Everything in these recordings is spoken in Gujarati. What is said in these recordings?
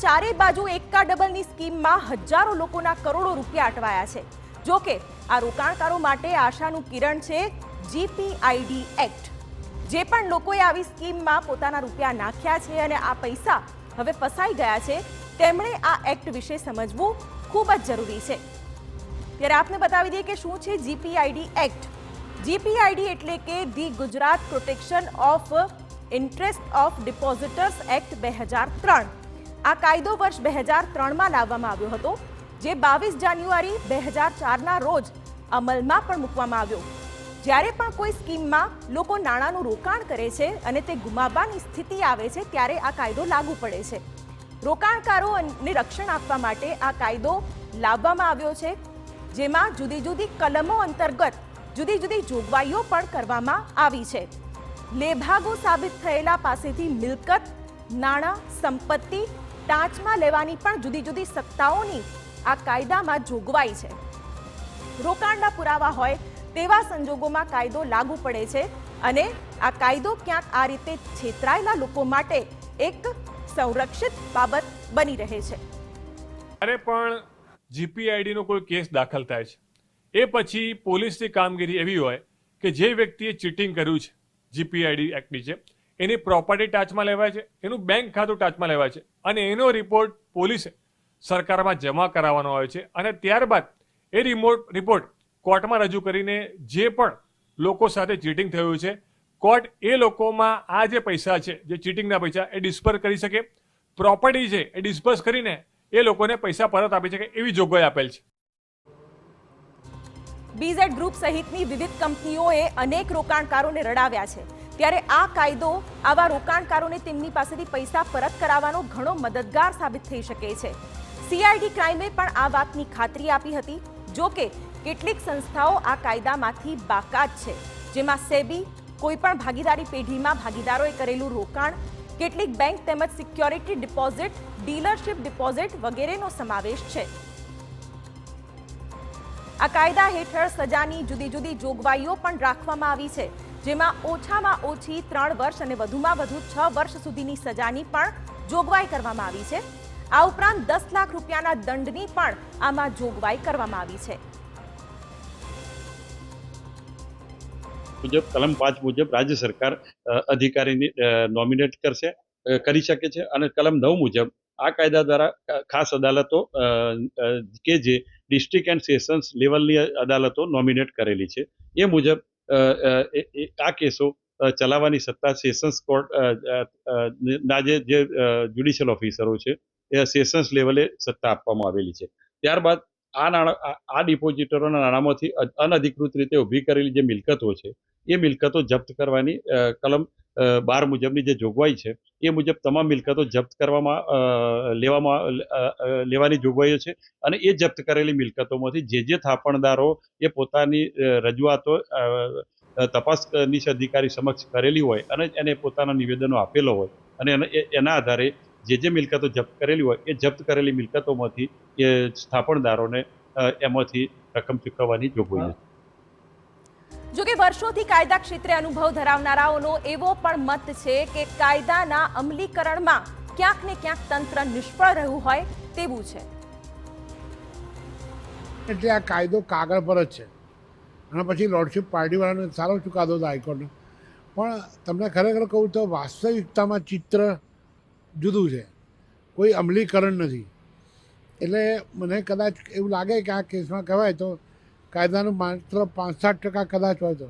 ચારે બાજુ એકા ડબલની સ્કીમમાં હજારો લોકોના કરોડો રૂપિયા અટવાયા છે। જો કે આ રોકાણકારો માટે આશાનું કિરણ છે જીપીઆઈડી એક્ટ। જે પણ લોકોએ આવી સ્કીમમાં પોતાના રૂપિયા નાખ્યા છે અને આ પૈસા હવે ફસાઈ ગયા છે, તેમણે આ એક્ટ વિશે સમજવું ખૂબ જ જરૂરી છે। ત્યારે આપને બતાવી દઈએ કે શું છે જીપીઆઈડી એક્ટ। જીપીઆઈડી એટલે કે the Gujarat protection of interest of depositors act 2003। આ કાયદો વર્ષ 2003માં લાવવામાં આવ્યો હતો, જે 22 જાન્યુઆરી 2004ના રોજ અમલમાં પણ મૂકવામાં આવ્યો। જ્યારે પણ કોઈ સ્કીમમાં લોકો નાણાંનું રોકાણ કરે છે અને તે ગુમાવવાની સ્થિતિ આવે છે, ત્યારે આ કાયદો લાગુ પડે છે। રોકાણકારોને રક્ષણ આપવા માટે આ કાયદો લાવવામાં આવ્યો છે, જેમાં જુદી જુદી કલમો અંતર્ગત જુદી જુદી જોગવાઈઓ પણ કરવામાં આવી છે। લેભાગો સાબિત થયેલા પાસેથી મિલકત, નાણાં, સંપત્તિ ટાંચમાં લેવાની પણ જુદી જુદી સત્તાઓની આ કાયદામાં જોગવાઈ છે। રોકાણના પુરાવા હોય તેવા સંજોગોમાં કાયદો લાગુ પડે છે અને આ કાયદો ક્યાંક આ રીતે છેતરાયેલા લોકો માટે એક સંરક્ષિત બાબત બની રહે છે। ત્યારે પણ જીપીઆઈડીનો કોઈ કેસ દાખલ થાય છે, એ પછી પોલીસની કામગીરી એવી હોય કે જે વ્યક્તિએ ચીટિંગ કર્યું છે જીપીઆઈડી એક્ટ નીચે, એની પ્રોપર્ટી ટાચમાં લેવાય છે, એનું બેંક ખાતું ટાચમાં લેવાય છે અને એનો રિપોર્ટ પોલીસે સરકારમાં જમા કરાવવાનો હોય છે અને ત્યારબાદ એ રિપોર્ટ કોર્ટમાં રજૂ કરીને જે પણ લોકો સાથે ચીટિંગ થયું છે, કોર્ટ એ લોકોમાં આ જે પૈસા છે, જે ચીટિંગના પૈસા, એ ડિસ્પર્સ કરી શકે, પ્રોપર્ટી છે એ ડિસ્પર્સ કરીને એ લોકોને પૈસા પરત આપી શકે, એવી જોગવાઈ આપેલ છે। બીઝેડ ગ્રુપ સહિતની વિવિધ કંપનીઓએ અનેક રોકાણકારોને રડાવ્યા છે, ત્યારે આ કાયદો આવા રોકાણકારોને તેમની પાસેથી પૈસા પરત કરાવવાનો ઘણો મદદગાર સાબિત થઈ શકે છે। સીઆઈડી ક્રાઇમે પણ આ વાતની ખાતરી આપી હતી। જો કે કેટલીક સંસ્થાઓ આ કાયદામાંથી બાકાત છે, જેમાં સેબી, કોઈપણ ભાગીદારી પેઢીમાં ભાગીદારોએ કરેલું રોકાણ, કેટલીક બેંક તેમજ સિક્યોરિટી ડિપોઝિટ, ડીલરશીપ ડિપોઝિટ વગેરેનો સમાવેશ છે। આ કાયદા હેઠળ સજાની જુદી જુદી જોગવાઈઓ પણ રાખવામાં આવી છે, જેમાં ઓછામાં ઓછી 3 વર્ષ અને વધુમાં વધુ 6 વર્ષ સુધીની સજાની પણ જોગવાઈ કરવામાં આવી છે। આ ઉપરાંત 10 લાખ રૂપિયાના દંડની પણ આમાં જોગવાઈ કરવામાં આવી છે। મુજબ કલમ 5 મુજબ રાજ્ય સરકાર અધિકારીને નોમિનેટ કરી શકે છે અને કલમ 9 મુજબ આ કાયદા દ્વારા ખાસ અદાલતો કે જે ડિસ્ટ્રિક્ટ એન્ડ સેશન્સ લેવલની અદાલતો નોમિનેટ કરેલી છે, એ મુજબ આ કેસો ચલાવવાની સત્તા સેશન્સ કોર્ટ ના જે જ્યુડિશિયલ ઓફિસરો છે એ સેશન્સ લેવલે સત્તા આપવામાં આવેલી છે। ત્યારબાદ આ ડિપોઝિટરોના નાણાંમાંથી અનધિકૃત રીતે ઊભી કરેલી જે મિલકતો છે, એ મિલકતો જપ્ત કરવાની કલમ 12 મુજબની જે જોગવાઈ છે, એ મુજબ તમામ મિલકતો જપ્ત લેવાની જોગવાઈઓ છે અને એ જપ્ત કરેલી મિલકતોમાંથી જે થાપણદારો એ પોતાની રજૂઆતો તપાસનીશ અધિકારી સમક્ષ કરેલી હોય અને એને પોતાના નિવેદનો આપેલો હોય અને એના આધારે જે મિલકતો જપ્ત કરેલી હોય એ જપ્ત કરેલી મિલકતોમાંથી એ સ્થાપણદારોને એમાંથી રકમ ચૂકવવાની જોગવાઈ છે। જો કે વર્ષોથી કાયદા ક્ષેત્રે અનુભવ ધરાવનારાઓનો એવો પણ મત છે કે કાયદાના અમલીકરણમાં ક્યાંક ને ક્યાંક તંત્ર નિષ્ફળ રહ્યું હોય તેવું છે। એટલે આ કાયદો કાગળ પર જ છે અને પછી લોર્ડશિપ પાર્ટીવાળાનો સારો ચુકાદો હતો હાઈકોર્ટનો, પણ તમને ખરેખર કહું તો વાસ્તવિકતામાં ચિત્ર જુદું છે, કોઈ અમલીકરણ નથી। એટલે મને કદાચ એવું લાગે કે આ કેસમાં કહેવાય તો કાયદાનું માત્ર 5-7% કદાચ હોય તો,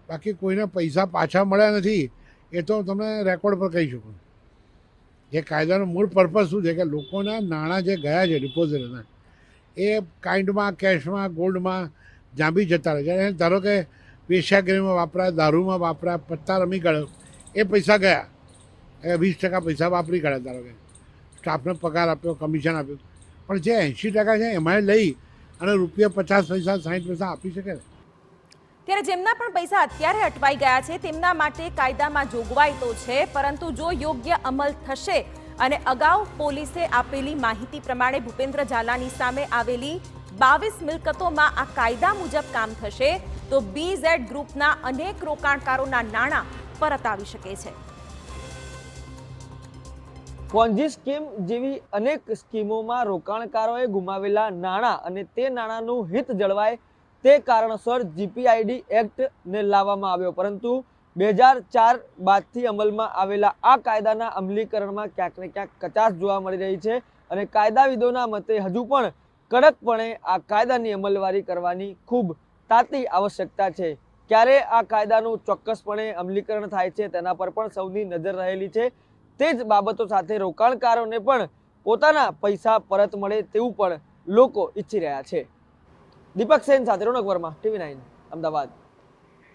બાકી કોઈને પૈસા પાછા મળ્યા નથી, એ તો તમને રેકોર્ડ પર કહી શકું। જે કાયદાનો મૂળ પર્પઝ શું છે કે લોકોના નાણાં જે ગયા છે ડિપોઝિટના, એ કાઇન્ડમાં, કેશમાં, ગોલ્ડમાં જ્યાં બી જતા રહે છે। ધારો કે વેશ્યાગૃહમાં વાપરાય, દારૂમાં વાપરાય, પત્તા રમી ગયો, એ પૈસા ગયા, 20% પૈસા વાપરી કાઢ્યા, ધારો કે સ્ટાફને પગાર આપ્યો, કમિશન આપ્યું, પણ જે 80% છે એમાં લઈ અને રૂપિયા 50 પૈસા 60 પૈસા આપી શકે ને। ત્યારે જેમના પણ પૈસા અત્યારે અટવાઈ ગયા છે તેમના માટે કાયદામાં જોગવાઈ તો છે, પરંતુ જો યોગ્ય અમલ થશે અને અગાઉ પોલીસે આપેલી માહિતી પ્રમાણે ભૂપેન્દ્ર ઝાલાની સામે આવેલી 22 મિલકતોમાં આ કાયદા મુજબ કામ થશે તો બીઝેડ ગ્રુપના અનેક રોકાણકારોના નાણાં પરત આવી શકે છે। પોન્જી સ્કીમ જેવી અનેક સ્કીમોમાં રોકાણકારોએ ગુમાવેલા નાણાં અને તે નાણાંનું હિત જળવાય તે કારણસર જીપીઆઈડી એક્ટને લાવવામાં આવ્યો, પરંતુ 2004 બાદથી અમલમાં આવેલા આ કાયદાના અમલીકરણમાં ક્યાંક ને ક્યાંક કચાશ જોવા મળી રહી છે અને કાયદાવિદોના મતે હજુ પણ કડકપણે આ કાયદાની અમલવારી કરવાની ખૂબ તાતી આવશ્યકતા છે. ક્યારે આ કાયદાનું ચોક્કસપણે અમલીકરણ થાય છે તેના પર પણ સૌની નજર રહેલી છે. તે જ બાબતો સાથે રોકાણકારોને પણ પોતાના પૈસા પરત મળે તેવું પણ લોકો ઈચ્છી રહ્યા છે. દીપક સેન સાથે રોનક વર્મા, TV9 અમદાવાદ.